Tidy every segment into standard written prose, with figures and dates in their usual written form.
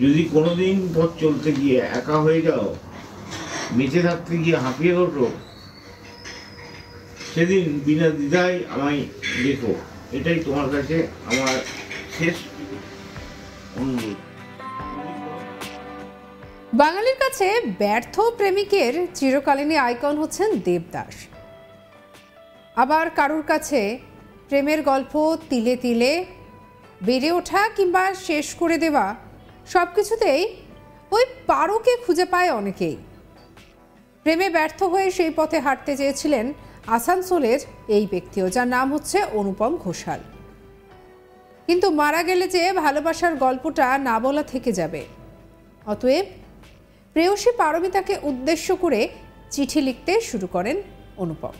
যদি কোনোদিন পথ চলতে গিয়ে একা হয়ে যাও, বেঁচে থাকতে গিয়ে হাঁপিয়ে ওঠো, সেদিন বিনা দ্বিধায় আমায় দেখো। এটাই তোমার কাছে আমার শেষ অনুরোধ। বাঙালির কাছে ব্যর্থ প্রেমিকের চিরকালীন আইকন হচ্ছেন দেবদাস। আবার কারুর কাছে প্রেমের গল্প তিলে তিলে বেড়ে ওঠা কিংবা শেষ করে দেওয়া সব কিছুতেই ওই পারোকে খুঁজে পায় অনেকেই। প্রেমে ব্যর্থ হয়ে সেই পথে হাঁটতে চেয়েছিলেন আসানসোলের এই ব্যক্তিও, যার নাম হচ্ছে অনুপম ঘোষাল। কিন্তু মারা গেলে যে ভালোবাসার গল্পটা না বলা থেকে যাবে, অতএব প্রেয়সী পারমিতাকে উদ্দেশ্য করে চিঠি লিখতে শুরু করেন অনুপম।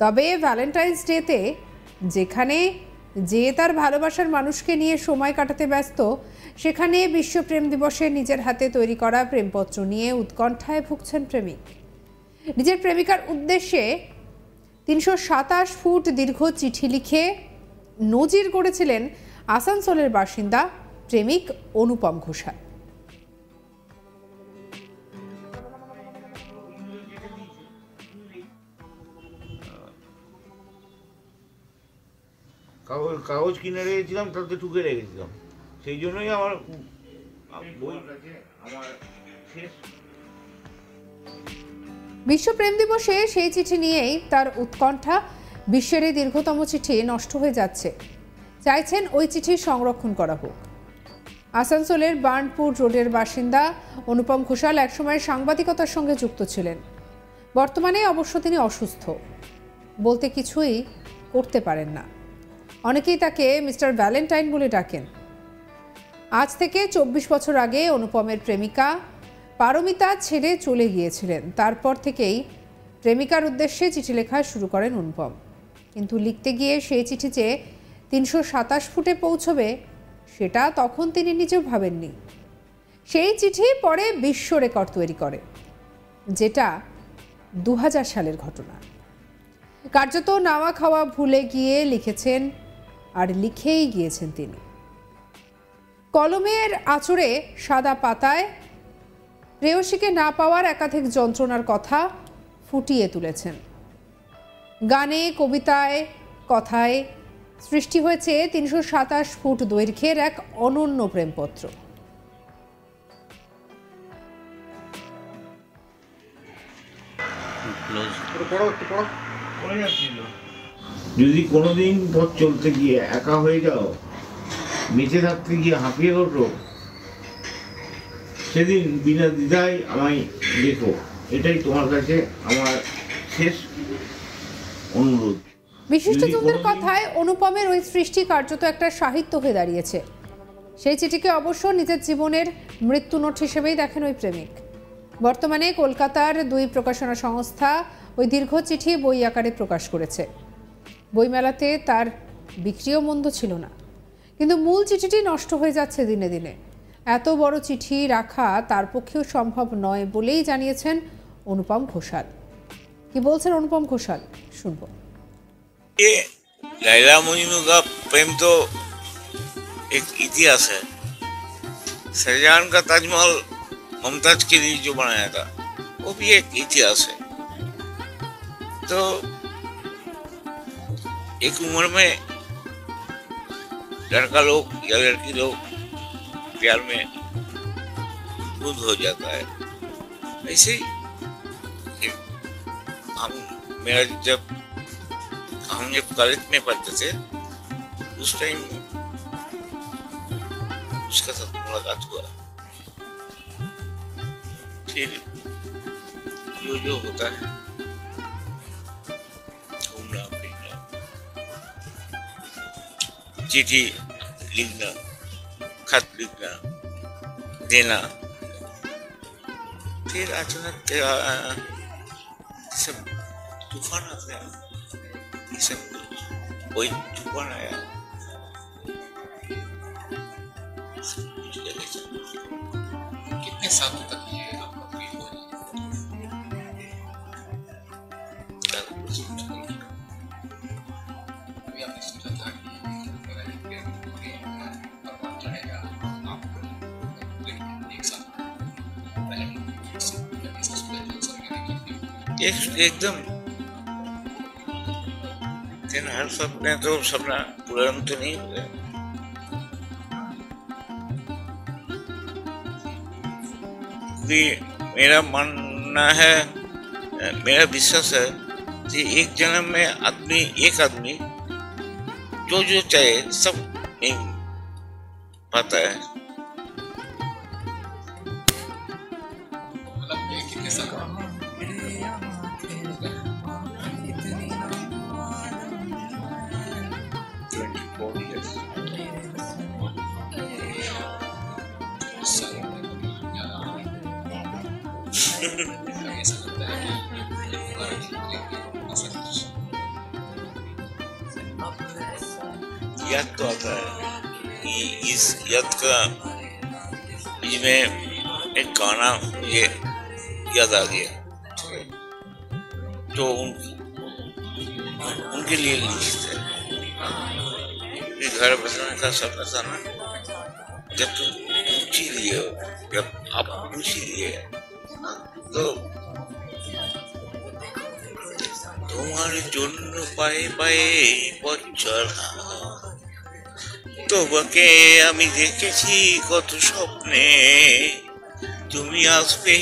তবে ভ্যালেন্টাইন্স ডেতে যেখানে যে তার ভালোবাসার মানুষকে নিয়ে সময় কাটাতে ব্যস্ত, সেখানে বিশ্ব প্রেম দিবসে নিজের হাতে তৈরি করা প্রেমপত্র নিয়ে উৎকণ্ঠায় ভুগছেন প্রেমিক। নিজের প্রেমিকার উদ্দেশ্যে ৩২৭ ফুট দীর্ঘ চিঠি লিখে নজির গড়েছিলেন আসানসোলের বাসিন্দা প্রেমিক অনুপম ঘোষাল। কাগজ কিনে রেখেছিলাম, তাতে টুকে রেখেছিলাম, সেই জন্যই আমার শেষ। বিশ্ব প্রেম দিবসে সেই চিঠি নিয়েই তার উৎকণ্ঠা। বিশ্বের এই দীর্ঘতম চিঠি নষ্ট হয়ে যাচ্ছে, চাইছেন ওই চিঠি সংরক্ষণ করা হোক। আসানসোলের বার্নপুর রোডের বাসিন্দা অনুপম ঘোষাল একসময় সাংবাদিকতার সঙ্গে যুক্ত ছিলেন। বর্তমানে অবশ্য তিনি অসুস্থ, বলতে কিছুই করতে পারেন না। অনেকেই তাকে মিস্টার ভ্যালেন্টাইন বলে ডাকেন। আজ থেকে ২৪ বছর আগে অনুপমের প্রেমিকা পারমিতা ছেড়ে চলে গিয়েছিলেন। তারপর থেকেই প্রেমিকার উদ্দেশ্যে চিঠি লেখা শুরু করেন অনুপম। কিন্তু লিখতে গিয়ে সেই চিঠি যে ৩২৭ ফুটে পৌঁছবে, সেটা তখন তিনি নিজেও ভাবেননি। সেই চিঠি পরে বিশ্ব রেকর্ড তৈরি করে, যেটা ২০০০ সালের ঘটনা। কার্যত নাওয়া খাওয়া ভুলে গিয়ে লিখেছেন, আর লিখেই গিয়েছেন তিনি। কলমের আঁচড়ে সাদা পাতায় প্রেয়সীকে না পাওয়ার একাধিক যন্ত্রণার কথা ফুটিয়ে তুলেছেন। গানে, কবিতায়, কথায় সৃষ্টি হয়েছে ৩২৭ ফুট দৈর্ঘ্যের এক অনন্য প্রেমপত্র। যদি কোনোদিন পথ চলতে গিয়ে একা হয়ে যাও, বেঁচে থাকতে গিয়ে হাঁপিয়ে ওঠো, সেদিন বিনা দ্বিধায় আমায় দেখো। এটাই তোমার কাছে আমার শেষ অনুরোধ। বিশিষ্টজনদের কথায় অনুপমের ওই সৃষ্টি কার্যত একটা সাহিত্য হয়ে দাঁড়িয়েছে। সেই চিঠিকে অবশ্য নিজের জীবনের মৃত্যু নোট হিসেবেই দেখেন ওই প্রেমিক। বর্তমানে কলকাতার ২ প্রকাশনা সংস্থা ওই দীর্ঘ চিঠি বই আকারে প্রকাশ করেছে। বইমেলাতে তার বিক্রিও মন্দ ছিল না, কিন্তু মূল চিঠিটি নষ্ট হয়ে যাচ্ছে দিনে দিনে। এত বড় চিঠি রাখা তার পক্ষেও সম্ভব নয় বলেই জানিয়েছেন অনুপম ঘোষাল। কি বলছেন অনুপম ঘোষাল, শুনবো। ये लैला मजनू का प्रेम तो एक इतिहास है। शाहजहां का ताजमहल मुमताज के लिए जो बनाया था, वो भी एक इतिहास है। तो एक उम्र में लड़का लोग या लड़की लोग प्यार में धुंध हो जाता है। ऐसे ही हम जब कॉलेज में पढ़ते थे, उस टाइम उसका साथ मुलाकात हुआ। फिर जो होता है, घूमना फिरना, चिट्ठी लिखना, खत लिखना, देना, फिर अचानक सब तूफान आता है। कोई तूफान आया, कितने सालों तक ये आपका प्रेम हुआ? अभी आपने सोचा था कि मेरा ये प्रेम भगवान जानेगा, आप एकदम लेकिन हर सपने तो सपना पूरा तो नहीं हुआ। मेरा मानना है, मेरा विश्वास है कि एक जन्म में एक आदमी जो जो चाहे सब नहीं पाता है। मतलब ये कितने साल का? ऐसा लगता है याद तो आता है कि इस याद का इसमें एक गाना मुझे याद आ गया जो उनके लिए लिखते हैं। घर बसाने का सपना था ना, जब तुम पूछ ही लिए हो, जब आप पूछ ही लिए तो তোমার জন্য পায়ে পায়ে পথ চলা, তোমাকে আমি দেখেছি কত স্বপ্নে, তুমি আসবে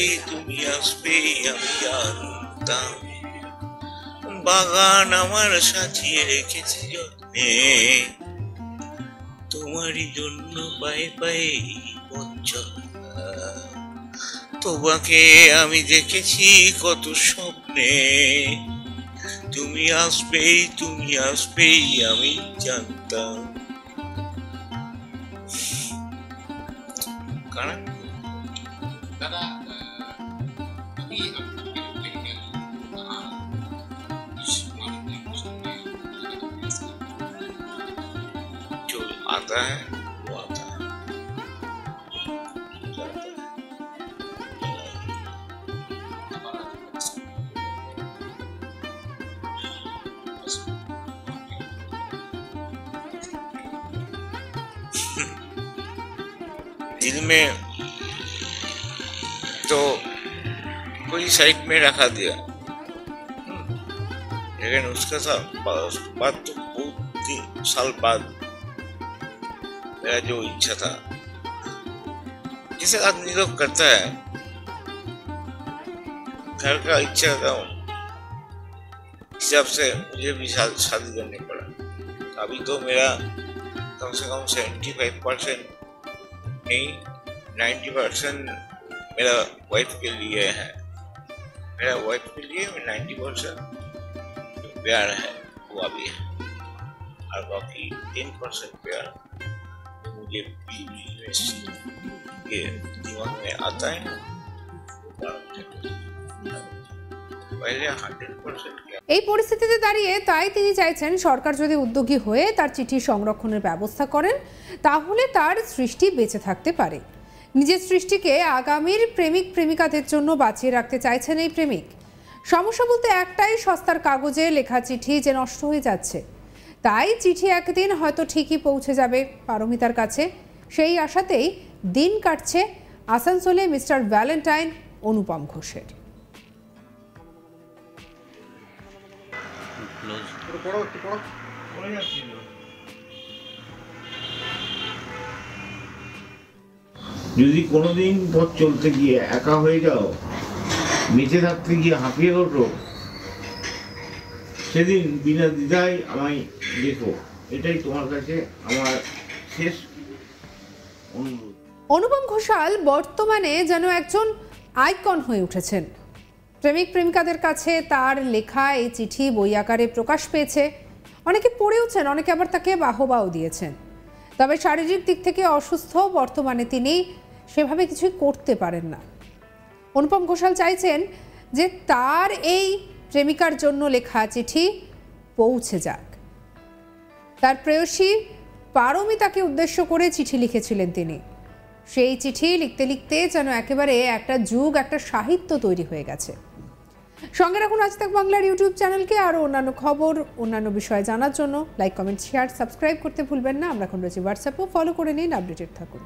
আমি জানতাম, বাগান আমার সাজিয়ে রেখেছি যত্নে, তোমারই জন্য পায়ে পায়ে পথ চলা, তোমাকে আমি দেখেছি কত স্বপ্নে, তুমি আসবেই আমি জানতাম। কারণ दादा अभी आपके लेकर जो आता है वो आता है, जाता है। दिल में तो कोई साइड में रखा दिया, लेकिन उसके बाद तो बहुत ही साल बाद मेरा जो इच्छा था, जिसे आदमी लोग करता है, घर का इच्छा का हिसाब से मुझे भी शादी करनी पड़ा। अभी तो मेरा कम से कम 75% नहीं 90% मेरा वाइफ के लिए है, मेरा वाइफ के लिए 90% प्यार है वो अभी है, और बाकी 10% प्यार मुझे के दिमाग में आता है ना, पहले 100% এই পরিস্থিতিতে দাঁড়িয়ে তাই তিনি চাইছেন সরকার যদি উদ্যোগী হয়ে তার চিঠি সংরক্ষণের ব্যবস্থা করেন তাহলে তার সৃষ্টি বেঁচে থাকতে পারে। নিজের সৃষ্টিকে আগামীর প্রেমিক প্রেমিকাদের জন্য বাঁচিয়ে রাখতে চাইছেন এই প্রেমিক। সমস্যা বলতে একটাই, সস্তার কাগজে লেখা চিঠি যে নষ্ট হয়ে যাচ্ছে, তাই চিঠি একদিন হয়তো ঠিকই পৌঁছে যাবে পারমিতার কাছে, সেই আশাতেই দিন কাটছে আসানসোলে মিস্টার ভ্যালেন্টাইন অনুপম ঘোষের। যদি কোনোদিন পথ চলতে গিয়ে একা হয়ে যাও, বেঁচে থাকতে গিয়ে হাঁপিয়ে ওঠো, সেদিন বিনা দ্বিধায় আমায় দেখো, এটাই তোমার কাছে আমার শেষ অনুরোধ। অনুপম ঘোষাল বর্তমানে যেন একজন আইকন হয়ে উঠেছেন। প্রেমিক প্রেমিকাদের কাছে তার লেখা এই চিঠি বই আকারে প্রকাশ পেয়েছে, অনেকে পড়েওছেন, অনেকে আবার তাকে বাহবাও দিয়েছেন। তবে শারীরিক দিক থেকে অসুস্থ, বর্তমানে তিনি সেভাবে কিছুই করতে পারেন না। অনুপম ঘোষাল চাইছেন যে তার এই প্রেমিকার জন্য লেখা চিঠি পৌঁছে যাক। তার প্রেয়সী পারমিতাকে উদ্দেশ্য করে চিঠি লিখেছিলেন তিনি। সেই চিঠি লিখতে লিখতে যেন একেবারে একটা যুগ, একটা সাহিত্য তৈরি হয়ে গেছে। সঙ্গে রাখুন আজ তাক বাংলার ইউটিউব চ্যানেলকে। আরও অন্যান্য খবর, অন্যান্য বিষয় জানার জন্য লাইক, কমেন্ট, শেয়ার, সাবস্ক্রাইব করতে ভুলবেন না। আমরা এখন রয়েছি হোয়াটসঅ্যাপও, ফলো করে নিন, আপডেটেড থাকুন।